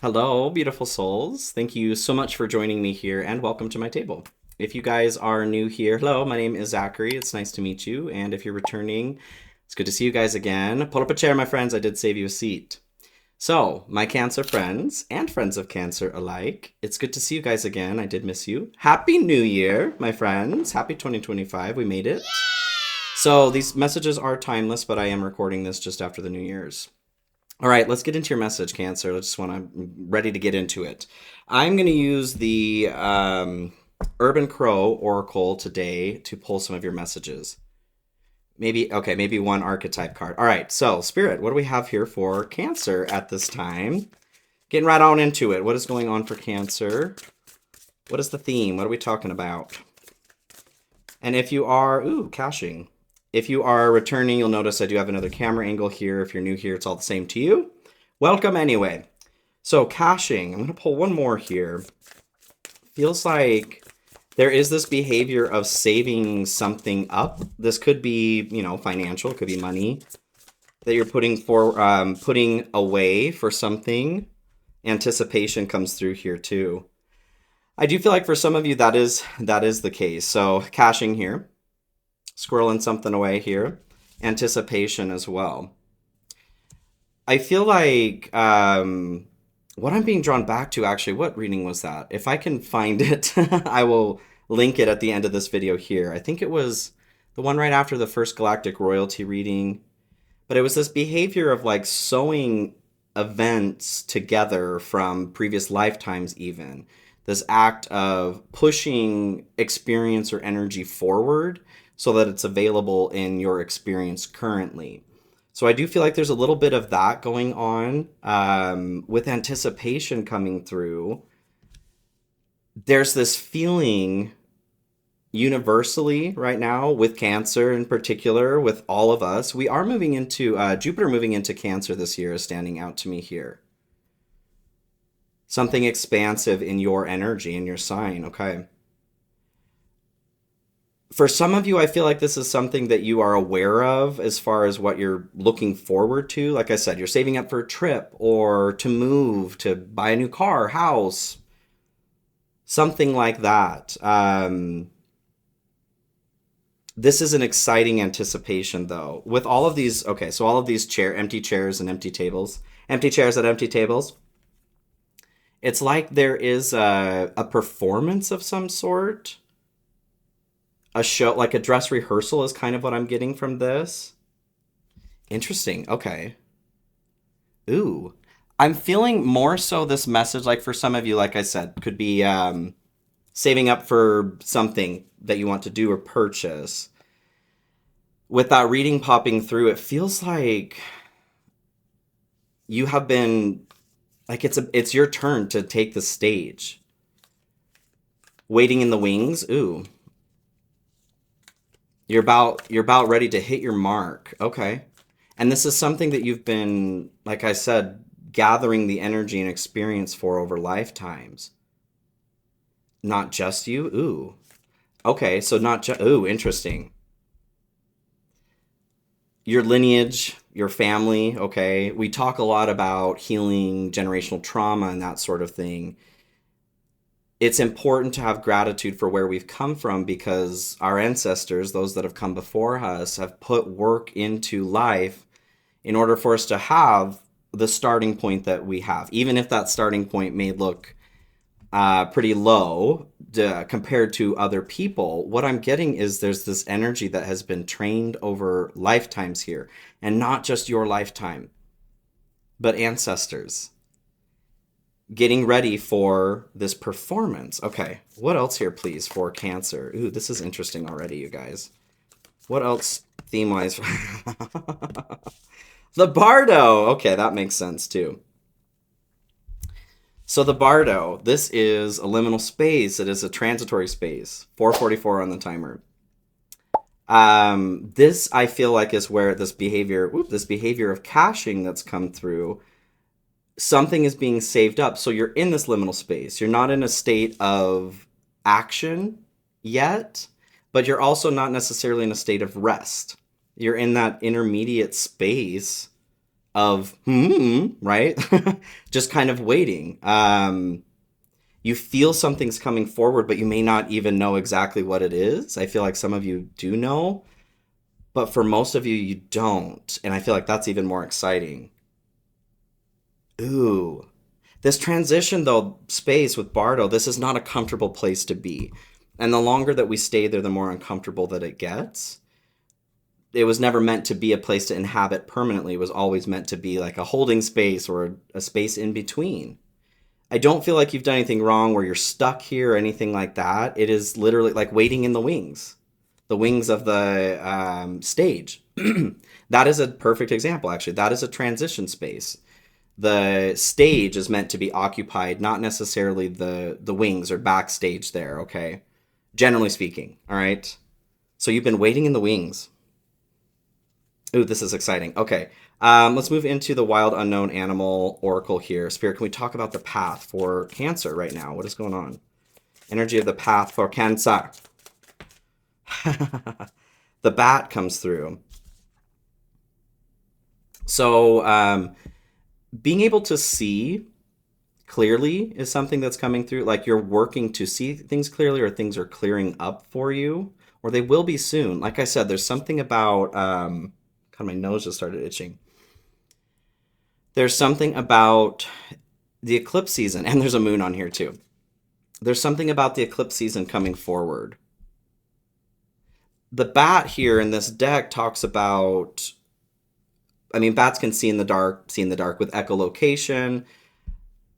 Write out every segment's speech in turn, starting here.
Hello, beautiful souls. Thank you so much for joining me here and welcome to my table. If you guys are new here, hello, my name is Zachary. It's nice to meet you. And if you're returning, it's good to see you guys again. Pull up a chair, my friends. I did save you a seat. So, my Cancer friends and friends of Cancer alike, it's good to see you guys again. I did miss you. Happy New Year, my friends. Happy 2025. We made it. So, these messages are timeless, but I am recording this just after the New Year's. All right, let's get into your message, Cancer. I'm ready to get into it. I'm going to use the Urban Crow Oracle today to pull some of your messages. Maybe one archetype card. All right, so Spirit, what do we have here for Cancer at this time? Getting right on into it. What is going on for Cancer? What is the theme? What are we talking about? And if you are, caching. If you are returning, you'll notice I do have another camera angle here. If you're new here, it's all the same to you. Welcome anyway. So caching, I'm going to pull one more here. Feels like there is this behavior of saving something up. This could be, financial, could be money that you're putting away for something. Anticipation comes through here too. I do feel like for some of you that is the case. So caching here. Squirreling something away here. Anticipation as well. I feel like what I'm being drawn back to, actually, what reading was that? If I can find it, I will link it at the end of this video here. I think it was the one right after the first Galactic Royalty reading. But it was this behavior of like sewing events together from previous lifetimes even. This act of pushing experience or energy forward so that it's available in your experience currently. So I do feel like there's a little bit of that going on with anticipation coming through. There's this feeling universally right now with Cancer in particular, with all of us. We are moving into, Jupiter moving into Cancer this year is standing out to me here. Something expansive in your energy, in your sign, okay? For some of you, I feel like this is something that you are aware of as far as what you're looking forward to. Like I said, you're saving up for a trip or to move, to buy a new car, house, something like that. This is an exciting anticipation, though. With all of these, okay, so all of these empty chairs and empty tables, empty chairs at empty tables, it's like there is a performance of some sort. A show, like a dress rehearsal is kind of what I'm getting from this. Interesting. Okay. Ooh. I'm feeling more so this message, like for some of you, like I said, could be saving up for something that you want to do or purchase. With that reading popping through, it feels like you have been, like it's your turn to take the stage. Waiting in the wings. Ooh. You're about ready to hit your mark. Okay. And this is something that you've been, like I said, gathering the energy and experience for over lifetimes. Not just you? Ooh. Okay, so not just, ooh, interesting. Your lineage, your family, okay? We talk a lot about healing generational trauma and that sort of thing. It's important to have gratitude for where we've come from because our ancestors, those that have come before us, have put work into life in order for us to have the starting point that we have. Even if that starting point may look pretty low compared to other people, what I'm getting is there's this energy that has been trained over lifetimes here. And not just your lifetime, but ancestors. Getting ready for this performance. Okay, what else here, please, for Cancer? Ooh, this is interesting already, you guys. What else theme-wise? The Bardo. Okay, that makes sense, too. So the Bardo, this is a liminal space. It is a transitory space. 444 on the timer. This, I feel like, is where this behavior of caching that's come through, something is being saved up. So you're in this liminal space. You're not in a state of action yet, but you're also not necessarily in a state of rest. You're in that intermediate space of, right? Just kind of waiting. You feel something's coming forward, but you may not even know exactly what it is. I feel like some of you do know, but for most of you, you don't. And I feel like that's even more exciting. Ooh. This transition, though, space with Bardo, this is not a comfortable place to be. And the longer that we stay there, the more uncomfortable that it gets. It was never meant to be a place to inhabit permanently. It was always meant to be like a holding space or a space in between. I don't feel like you've done anything wrong where you're stuck here or anything like that. It is literally like waiting in the wings of the stage. That is a perfect example, actually. That is a transition space. The stage is meant to be occupied, not necessarily the wings or backstage there, okay? Generally speaking, all right? So you've been waiting in the wings. Ooh, this is exciting. Okay, let's move into the wild unknown animal oracle here. Spirit, can we talk about the path for Cancer right now? What is going on? Energy of the path for Cancer. The bat comes through. So being able to see clearly is something that's coming through. Like you're working to see things clearly, or things are clearing up for you, or they will be soon. Like I said, there's something about God, my nose just started itching. There's something about the eclipse season, and there's a moon on here too. There's something about the eclipse season coming forward. The bat here in this deck talks about, I mean, bats can see in the dark with echolocation,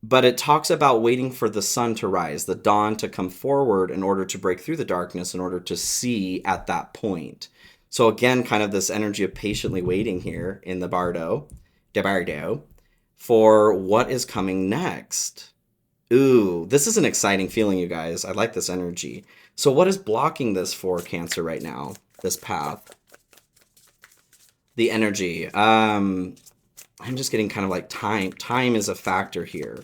but it talks about waiting for the sun to rise, the dawn to come forward in order to break through the darkness, in order to see at that point. So again, kind of this energy of patiently waiting here in the Bardo, for what is coming next. Ooh, this is an exciting feeling, you guys. I like this energy. So what is blocking this for Cancer right now, this path? The energy. I'm just getting kind of like time. Time is a factor here.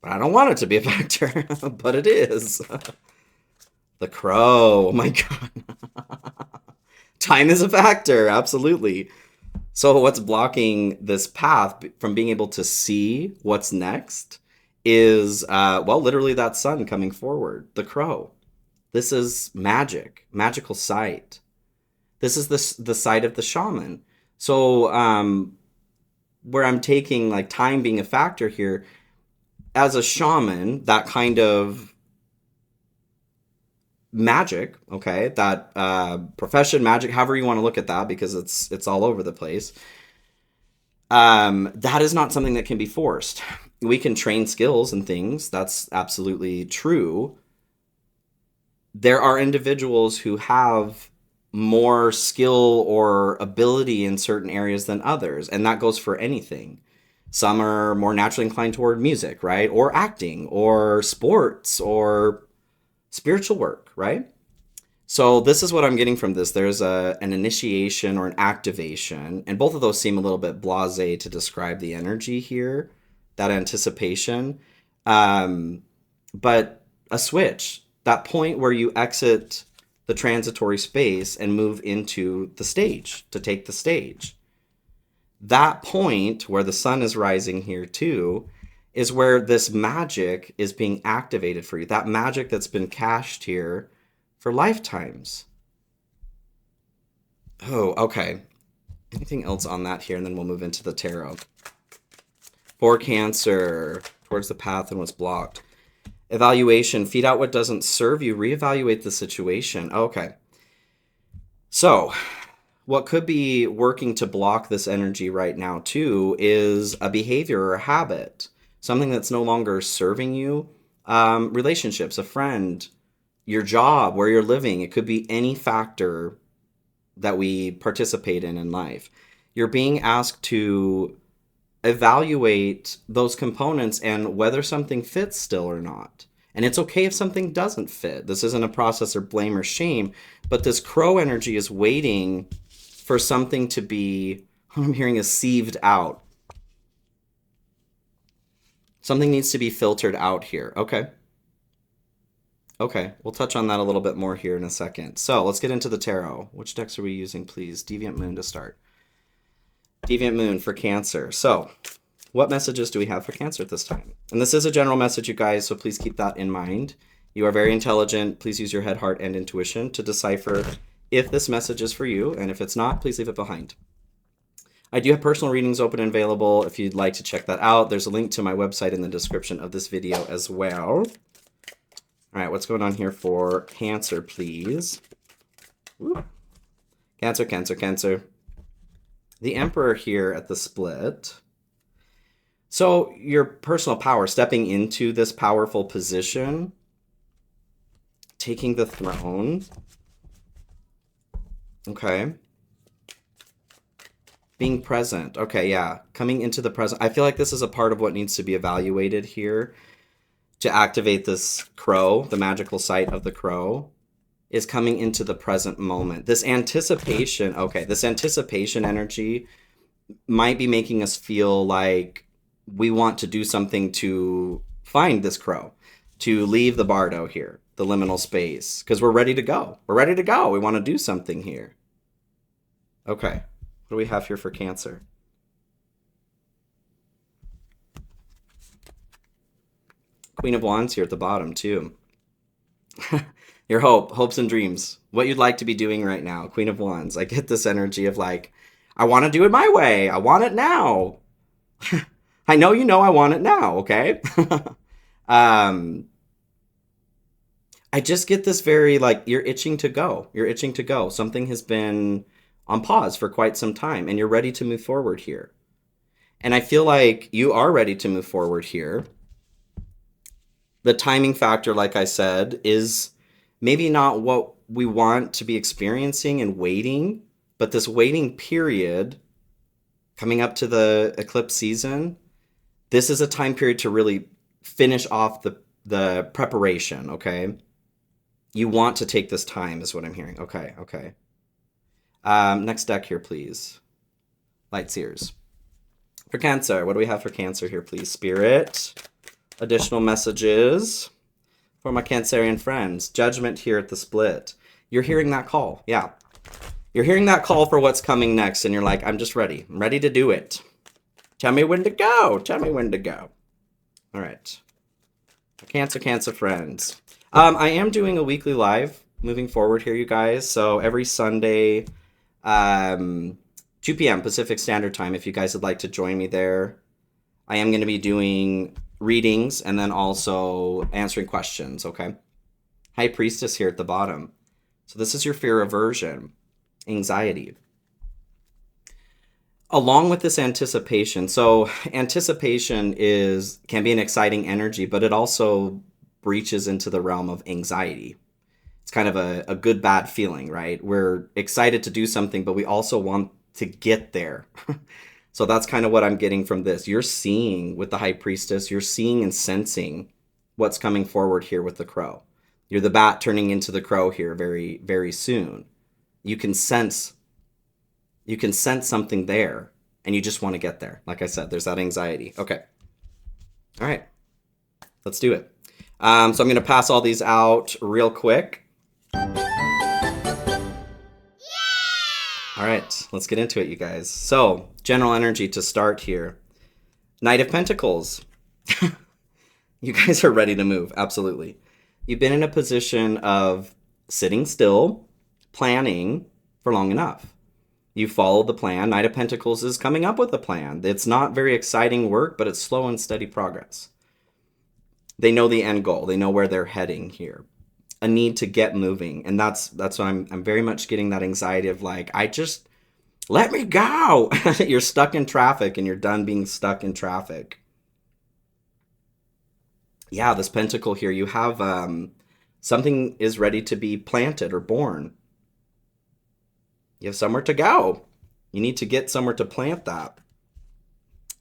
But I don't want it to be a factor, but it is. The crow. Oh my god. Time is a factor, absolutely. So what's blocking this path from being able to see what's next is, well, literally that sun coming forward, the crow. This is magic, magical sight. This is the sight of the shaman. So where I'm taking like time being a factor here, as a shaman, that kind of magic, okay, that profession, magic, however you want to look at that, because it's all over the place. That is not something that can be forced. We can train skills and things. That's absolutely true. There are individuals who have more skill or ability in certain areas than others, and that goes for anything. Some are more naturally inclined toward music, right? Or acting, or sports, or spiritual work, right? So this is what I'm getting from this. There's an initiation or an activation, and both of those seem a little bit blasé to describe the energy here, that anticipation. But a switch, that point where you exit the transitory space and move into the stage, to take the stage. That point where the sun is rising here too is where this magic is being activated for you. That magic that's been cached here for lifetimes. Oh, okay. Anything else on that here? And then we'll move into the tarot. For Cancer, towards the path and what's blocked. Evaluation, feed out what doesn't serve you, reevaluate the situation. Okay. So, what could be working to block this energy right now too is a behavior or a habit, something that's no longer serving you. Relationships, a friend, your job, where you're living. It could be any factor that we participate in life. You're being asked to evaluate those components and whether something fits still or not. And it's okay if something doesn't fit. This isn't a process or blame or shame, but this crow energy is waiting for something to be, what I'm hearing is sieved out. Something needs to be filtered out here. Okay. Okay, we'll touch on that a little bit more here in a second. So let's get into the tarot. Which decks are we using, please? Deviant Moon to start. Deviant Moon for Cancer. So, what messages do we have for Cancer at this time? And this is a general message, you guys, so please keep that in mind. You are very intelligent. Please use your head, heart, and intuition to decipher if this message is for you, and if it's not, please leave it behind. I do have personal readings open and available if you'd like to check that out. There's a link to my website in the description of this video as well. All right, what's going on here for Cancer, please? Ooh. Cancer, Cancer, Cancer. The Emperor here at the split. So your personal power, stepping into this powerful position, taking the throne. Okay. Being present. Okay, yeah. Coming into the present. I feel like this is a part of what needs to be evaluated here to activate this crow, the magical sight of the crow, is coming into the present moment. This anticipation, okay, this anticipation energy might be making us feel like we want to do something to find this crow, to leave the bardo here, the liminal space, because we're ready to go. We're ready to go. We want to do something here. Okay, what do we have here for Cancer? Queen of Wands here at the bottom, too. Your hopes and dreams. What you'd like to be doing right now. Queen of Wands. I get this energy of like, I want to do it my way. I want it now. I know you know I want it now, okay? I just get this very, like, you're itching to go. You're itching to go. Something has been on pause for quite some time, and you're ready to move forward here. And I feel like you are ready to move forward here. The timing factor, like I said, is maybe not what we want to be experiencing and waiting, but this waiting period coming up to the eclipse season, this is a time period to really finish off the preparation, okay? You want to take this time is what I'm hearing. Okay, okay. Next deck here, please. Light Seers. For Cancer, what do we have for Cancer here, please? Spirit. Additional messages for my Cancerian friends. Judgment here at the split. You're hearing that call. Yeah. You're hearing that call for what's coming next, and you're like, I'm just ready. I'm ready to do it. Tell me when to go. Tell me when to go. All right. Cancer friends. I am doing a weekly live moving forward here, you guys. So every Sunday, 2 p.m. Pacific Standard Time, if you guys would like to join me there. I am going to be doing readings and then also answering questions, okay? High Priestess here at the bottom. So this is your fear aversion, anxiety. Along with this anticipation, so anticipation can be an exciting energy, but it also breaches into the realm of anxiety. It's kind of a good, bad feeling, right? We're excited to do something, but we also want to get there. So that's kind of what I'm getting from this. You're seeing with the High Priestess, you're seeing and sensing what's coming forward here with the crow. You're the bat turning into the crow here very, very soon. You can sense something there, and you just want to get there. Like I said, there's that anxiety. Okay. All right. Let's do it. So I'm going to pass all these out real quick. All right, let's get into it, you guys. So, general energy to start here. Knight of Pentacles. You guys are ready to move, absolutely. You've been in a position of sitting still, planning for long enough. You followed the plan. Knight of Pentacles is coming up with a plan. It's not very exciting work, but it's slow and steady progress. They know the end goal. They know where they're heading here. A need to get moving, and that's what I'm very much getting that anxiety of like, I just let me go. You're stuck in traffic and you're done being stuck in traffic. Yeah, this pentacle here, you have something is ready to be planted or born. You have somewhere to go. You need to get somewhere to plant that.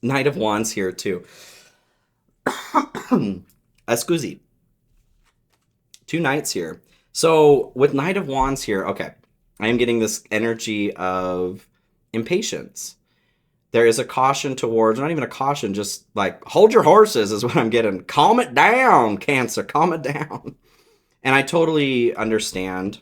Knight of Wands here too. Scusi. 2 knights here. So with Knight of Wands here, okay, I am getting this energy of impatience. There is a caution towards, not even a caution, just like, hold your horses is what I'm getting. Calm it down, Cancer, calm it down. And I totally understand,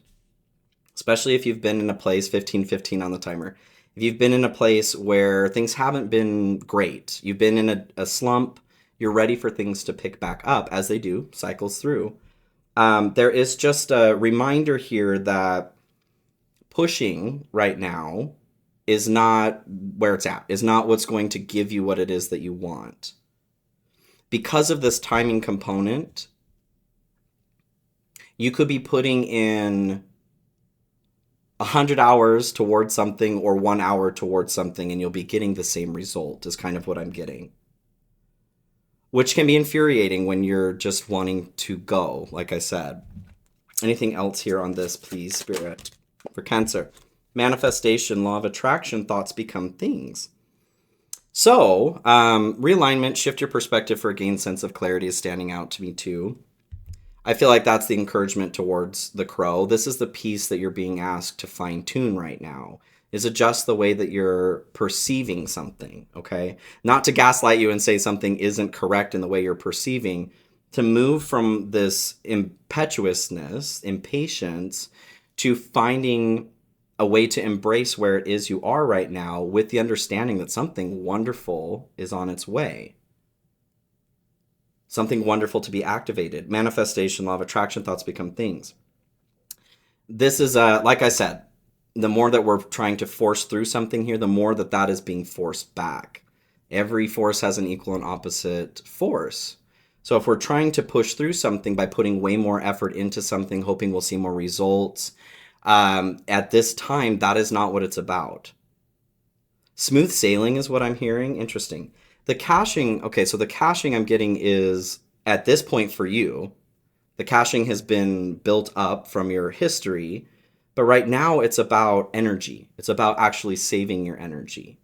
especially if you've been in a place, 15:15 on the timer, if you've been in a place where things haven't been great, you've been in a slump, you're ready for things to pick back up as they do, cycles through. There is just a reminder here that pushing right now is not where it's at, is not what's going to give you what it is that you want. Because of this timing component, you could be putting in 100 hours towards something or 1 hour towards something, and you'll be getting the same result, is kind of what I'm getting. Which can be infuriating when you're just wanting to go, like I said. Anything else here on this, please, Spirit? For Cancer. Manifestation, law of attraction, thoughts become things. So, realignment, shift your perspective for a gained sense of clarity is standing out to me too. I feel like that's the encouragement towards the crow. This is the piece that you're being asked to fine tune right now, is adjust the way that you're perceiving something, okay? Not to gaslight you and say something isn't correct in the way you're perceiving, to move from this impetuousness, impatience, to finding a way to embrace where it is you are right now with the understanding that something wonderful is on its way. Something wonderful to be activated. Manifestation, law of attraction, thoughts become things. This is, like I said, the more that we're trying to force through something here, the more that that is being forced back. Every force has an equal and opposite force. So if we're trying to push through something by putting way more effort into something, hoping we'll see more results, at this time, that is not what it's about. Smooth sailing is what I'm hearing. Interesting. The caching, okay, so the caching I'm getting is, at this point for you, the caching has been built up from your history, but right now it's about energy. It's about actually saving your energy.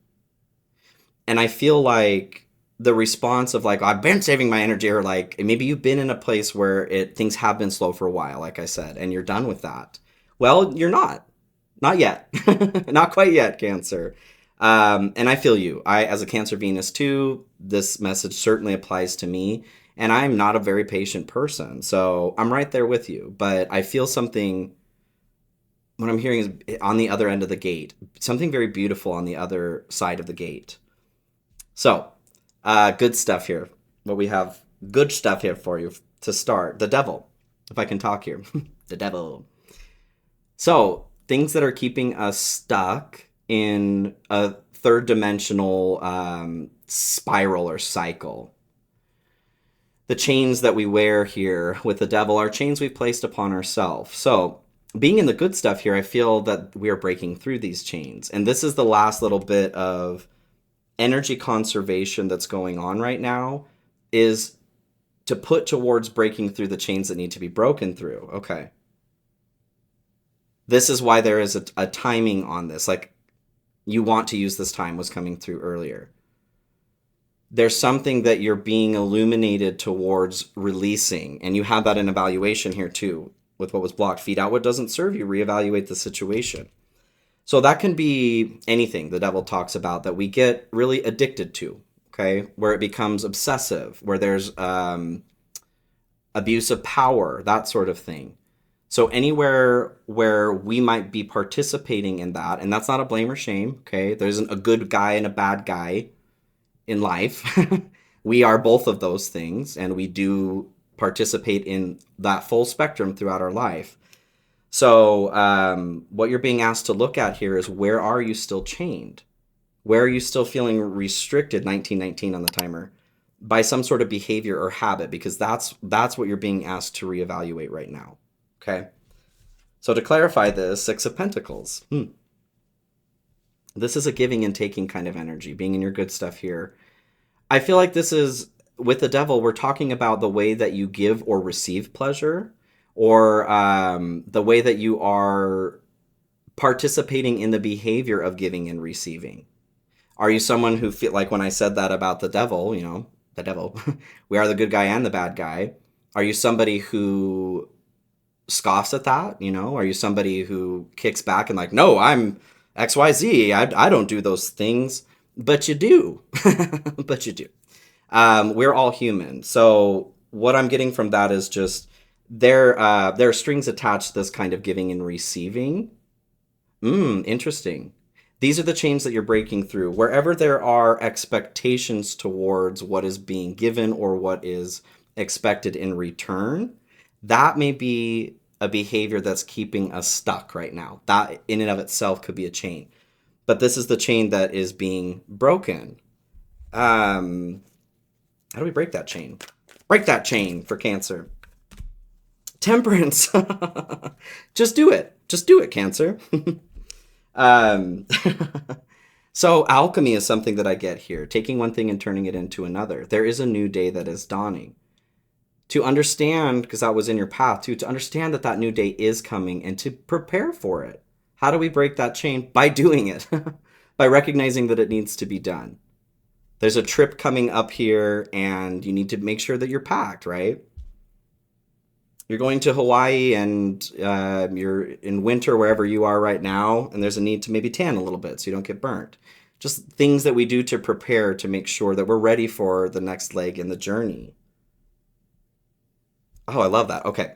And I feel like the response of like, I've been saving my energy, or like, maybe you've been in a place where things have been slow for a while, like I said, and you're done with that. Well, you're not. Not yet. Not quite yet, Cancer. And I feel you. As a Cancer Venus too, this message certainly applies to me. And I'm not a very patient person. So I'm right there with you. But I feel something, what I'm hearing is on the other end of the gate. Something very beautiful on the other side of the gate. So, good stuff here. What we have, good stuff here for you to start. The devil, if I can talk here. The devil. So, things that are keeping us stuck in a third dimensional spiral or cycle. The chains that we wear here with the devil are chains we've placed upon ourselves. So, being in the good stuff here, I feel that we are breaking through these chains. And this is the last little bit of energy conservation that's going on right now, is to put towards breaking through the chains that need to be broken through. Okay. This is why there is a timing on this. Like, you want to use this time was coming through earlier. There's something that you're being illuminated towards releasing. And you have that in evaluation here too, with what was blocked. Feed out what doesn't serve you. Reevaluate the situation. So that can be anything the devil talks about that we get really addicted to, okay? Where it becomes obsessive, where there's abuse of power, that sort of thing. So anywhere where we might be participating in that, and that's not a blame or shame, okay? There isn't a good guy and a bad guy in life. We are both of those things, and we do participate in that full spectrum throughout our life. So what you're being asked to look at here is, where are you still chained? Where are you still feeling restricted, 1919 on the timer, by some sort of behavior or habit? Because that's what you're being asked to reevaluate right now. Okay, so to clarify this, Six of Pentacles. This is a giving and taking kind of energy, being in your good stuff here. I feel like this is, with the devil, we're talking about the way that you give or receive pleasure, or the way that you are participating in the behavior of giving and receiving. Are you someone who feel like, when I said that about the devil, the devil, we are the good guy and the bad guy. Are you somebody who scoffs at that? Are you somebody who kicks back and like, no, I'm XYZ. I don't do those things, but you do. But you do. We're all human. So what I'm getting from that is just there are strings attached to this kind of giving and receiving. Interesting. These are the chains that you're breaking through. Wherever there are expectations towards what is being given or what is expected in return, that may be a behavior that's keeping us stuck right now. That in and of itself could be a chain. But this is the chain that is being broken. How do we break that chain? Break that chain for Cancer. Temperance. Just do it. Just do it, Cancer. So alchemy is something that I get here. Taking one thing and turning it into another. There is a new day that is dawning. To understand, because that was in your path too, to understand that that new day is coming and to prepare for it. How do we break that chain? By doing it. By recognizing that it needs to be done. There's a trip coming up here and you need to make sure that you're packed, right? You're going to Hawaii and you're in winter wherever you are right now, and there's a need to maybe tan a little bit so you don't get burnt. Just things that we do to prepare to make sure that we're ready for the next leg in the journey. Oh, I love that. Okay.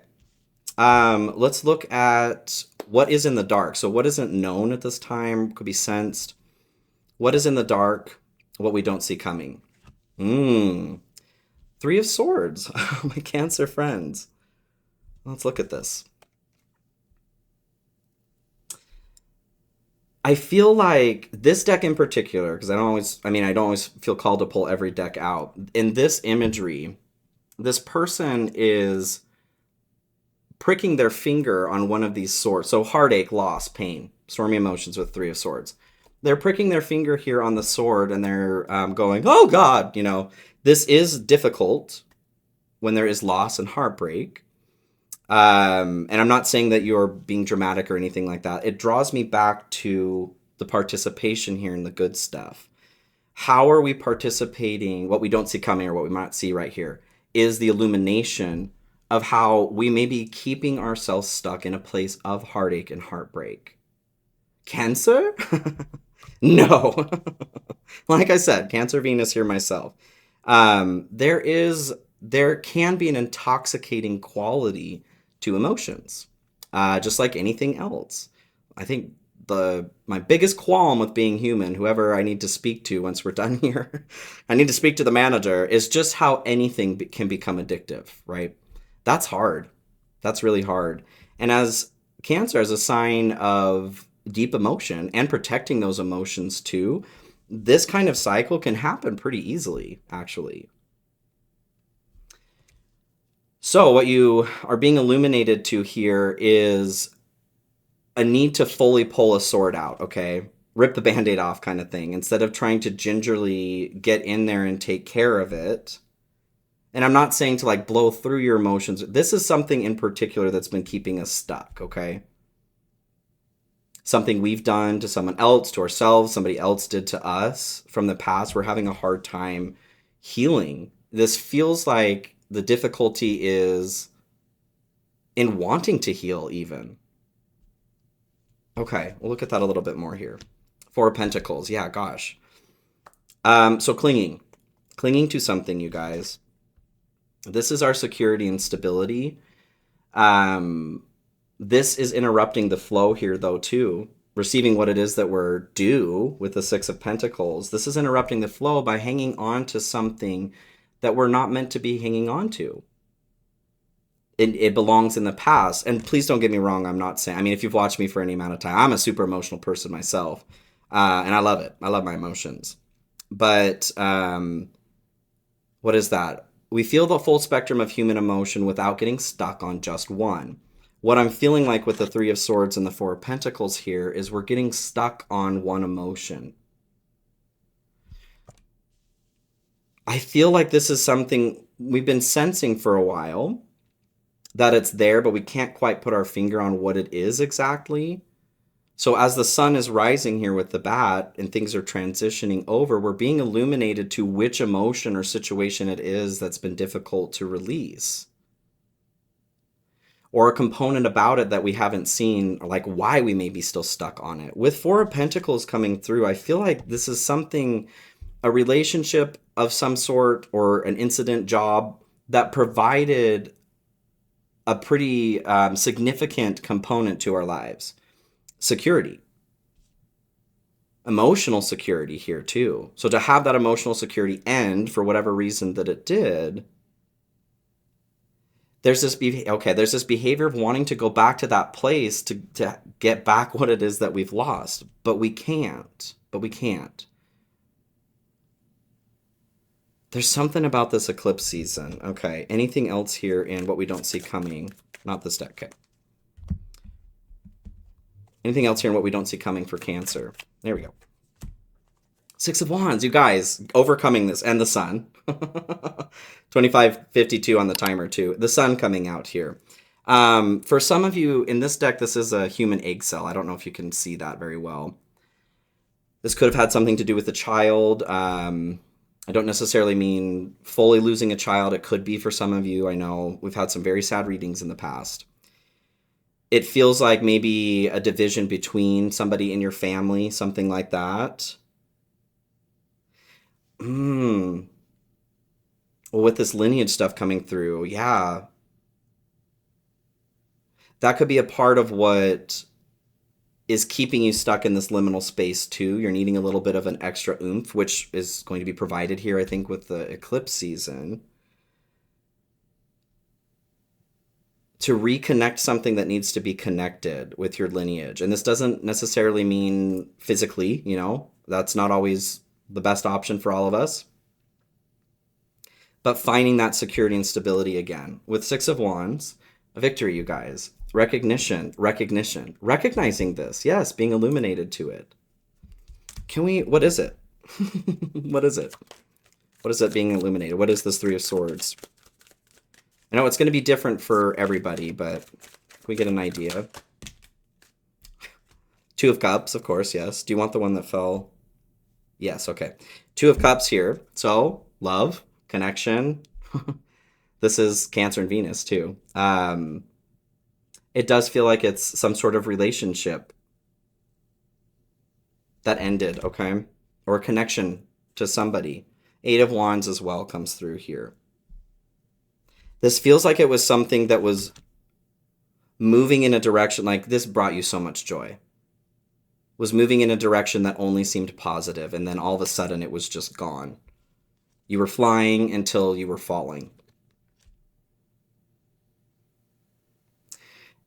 Let's look at what is in the dark. So what isn't known at this time could be sensed. What is in the dark? What we don't see coming. Three of Swords. My Cancer friends. Let's look at this. I feel like this deck in particular, because I don't always feel called to pull every deck out. In this imagery, this person is pricking their finger on one of these swords. So heartache, loss, pain, stormy emotions with Three of Swords. They're pricking their finger here on the sword and they're going, oh God, this is difficult when there is loss and heartbreak. And I'm not saying that you're being dramatic or anything like that. It draws me back to the participation here in the good stuff. How are we participating? What we don't see coming or what we might see right here is the illumination of how we may be keeping ourselves stuck in a place of heartache and heartbreak. Cancer? No. Like I said, Cancer Venus here myself. There can be an intoxicating quality to emotions, just like anything else. I think my biggest qualm with being human, whoever I need to speak to once we're done here, I need to speak to the manager, is just how anything can become addictive, right? That's hard. That's really hard. And as Cancer, as a sign of deep emotion and protecting those emotions too, this kind of cycle can happen pretty easily, actually. So what you are being illuminated to here is a need to fully pull a sword out, okay? Rip the Band-Aid off kind of thing, instead of trying to gingerly get in there and take care of it. And I'm not saying to like blow through your emotions. This is something in particular that's been keeping us stuck, okay? Something we've done to someone else, to ourselves, somebody else did to us from the past. We're having a hard time healing. This feels like the difficulty is in wanting to heal even. Okay, we'll look at that a little bit more here. Four of Pentacles, yeah, gosh. So clinging to something, you guys. This is our security and stability. This is interrupting the flow here, though, too. Receiving what it is that we're due with the Six of Pentacles. This is interrupting the flow by hanging on to something that we're not meant to be hanging on to. It belongs in the past. And please don't get me wrong, I'm not saying... I mean, if you've watched me for any amount of time, I'm a super emotional person myself. And I love it. I love my emotions. But what is that? We feel the full spectrum of human emotion without getting stuck on just one. What I'm feeling like with the Three of Swords and the Four of Pentacles here is we're getting stuck on one emotion. I feel like this is something we've been sensing for a while, that it's there, but we can't quite put our finger on what it is exactly. So as the sun is rising here with the bat and things are transitioning over, we're being illuminated to which emotion or situation it is that's been difficult to release. Or a component about it that we haven't seen, or like why we may be still stuck on it. With Four of Pentacles coming through, I feel like this is something, a relationship of some sort or an incident, job that provided a pretty significant component to our lives. Security. emotional security here too. So to have that emotional security end for whatever reason that it did, there's this behavior of wanting to go back to that place to get back what it is that we've lost, but we can't. There's something about this eclipse season. Okay, anything else here in what we don't see coming? Not this deck. Okay. Anything else here in what we don't see coming for Cancer? There we go. Six of Wands, you guys, overcoming this, and the Sun. 25:52 on the timer too. The Sun coming out here. For some of you in this deck, this is a human egg cell. I don't know if you can see that very well. This could have had something to do with a child. I don't necessarily mean fully losing a child. It could be for some of you. I know we've had some very sad readings in the past. It feels like maybe a division between somebody in your family, something like that. Well, with this lineage stuff coming through, yeah. That could be a part of what is keeping you stuck in this liminal space too. You're needing a little bit of an extra oomph, which is going to be provided here, I think, with the eclipse season. To reconnect something that needs to be connected with your lineage. And this doesn't necessarily mean physically, you know, that's not always the best option for all of us. But finding that security and stability again. With Six of Wands, a victory, you guys. Recognition. Recognizing this, yes, being illuminated to it. What is it? What is it? What is it being illuminated? What is this Three of Swords? I know it's going to be different for everybody, but can we get an idea? Two of Cups, of course, yes. Do you want the one that fell? Yes, okay. Two of Cups here. So, love, connection. This is Cancer and Venus, too. It does feel like it's some sort of relationship that ended, okay? Or a connection to somebody. Eight of Wands as well comes through here. This feels like it was something that was moving in a direction, like this brought you so much joy. Was moving in a direction that only seemed positive, and then all of a sudden it was just gone. You were flying until you were falling.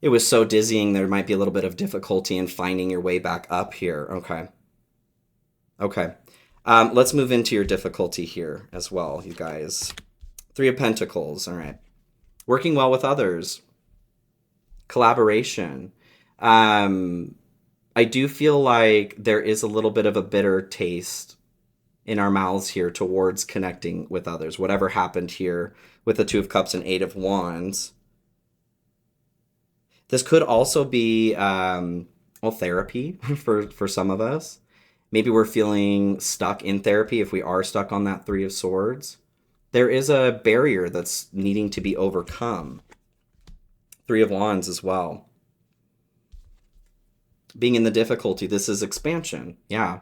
It was so dizzying, there might be a little bit of difficulty in finding your way back up here. Okay. Let's move into your difficulty here as well, you guys. Three of Pentacles, all right. Working well with others. Collaboration. I do feel like there is a little bit of a bitter taste in our mouths here towards connecting with others. Whatever happened here with the Two of Cups and Eight of Wands. This could also be therapy for some of us. Maybe we're feeling stuck in therapy if we are stuck on that Three of Swords. There is a barrier that's needing to be overcome. Three of Wands as well. Being in the difficulty, this is expansion. Yeah.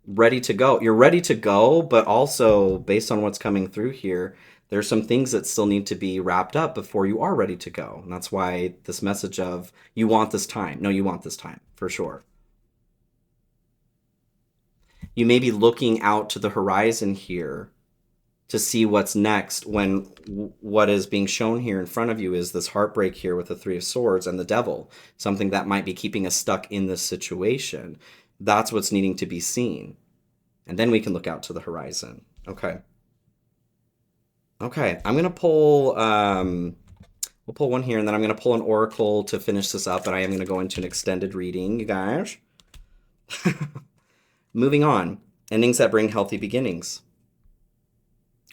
Ready to go. You're ready to go, but also based on what's coming through here, there's some things that still need to be wrapped up before you are ready to go. And that's why this message of you want this time. No, you want this time for sure. You may be looking out to the horizon here to see what's next when what is being shown here in front of you is this heartbreak here with the Three of Swords and the Devil, something that might be keeping us stuck in this situation. That's what's needing to be seen. And then we can look out to the horizon. Okay, I'm going to pull, we'll pull one here, and then I'm going to pull an oracle to finish this up, and I am going to go into an extended reading, you guys. Moving on. Endings that bring healthy beginnings.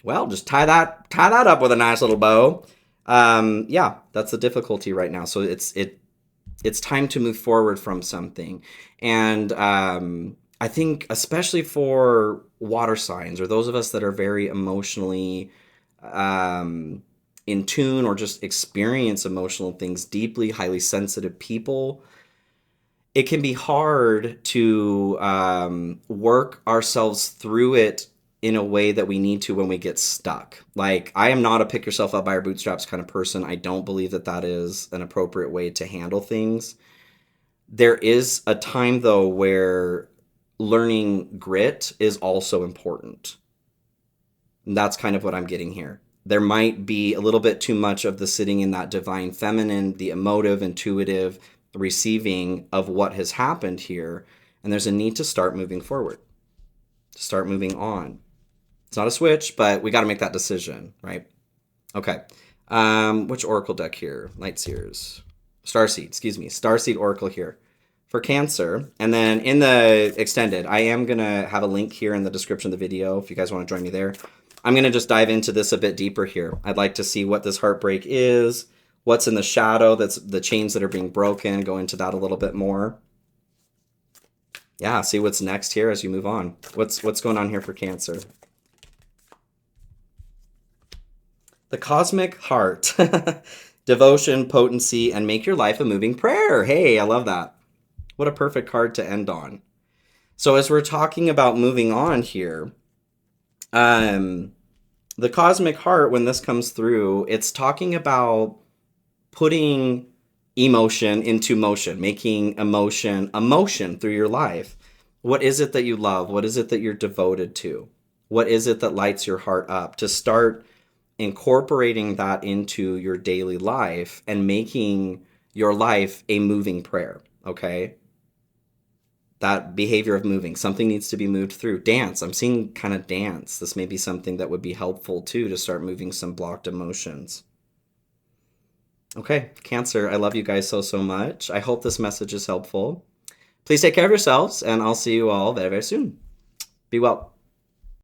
Well, just tie that up with a nice little bow. Yeah, that's the difficulty right now. So it's time to move forward from something. And I think especially for water signs or those of us that are very emotionally in tune or just experience emotional things deeply, highly sensitive people, it can be hard to work ourselves through it in a way that we need to when we get stuck. Like, I am not a pick yourself up by your bootstraps kind of person. I don't believe that that is an appropriate way to handle things. There is a time, though, where learning grit is also important. And that's kind of what I'm getting here. There might be a little bit too much of the sitting in that divine feminine, the emotive, intuitive receiving of what has happened here. And there's a need to start moving forward, to start moving on. It's not a switch, but we got to make that decision, right? Okay. Which oracle deck here? Lightseers. Starseed, excuse me. Starseed oracle here for Cancer. And then in the extended, I am going to have a link here in the description of the video if you guys want to join me there. I'm going to just dive into this a bit deeper here. I'd like to see what this heartbreak is, what's in the shadow, that's the chains that are being broken, go into that a little bit more. Yeah, see what's next here as you move on. What's going on here for Cancer? The cosmic heart. Devotion, potency, and make your life a moving prayer. Hey, I love that. What a perfect card to end on. So as we're talking about moving on here, the cosmic heart, when this comes through, it's talking about putting emotion into motion, making emotion a motion through your life. What is it that you love? What is it that you're devoted to? What is it that lights your heart up? To start incorporating that into your daily life and making your life a moving prayer, okay? That behavior of moving, something needs to be moved through. Dance, I'm seeing kind of dance. This may be something that would be helpful too, to start moving some blocked emotions. Okay, Cancer, I love you guys so, so much. I hope this message is helpful. Please take care of yourselves, and I'll see you all very, very soon. Be well.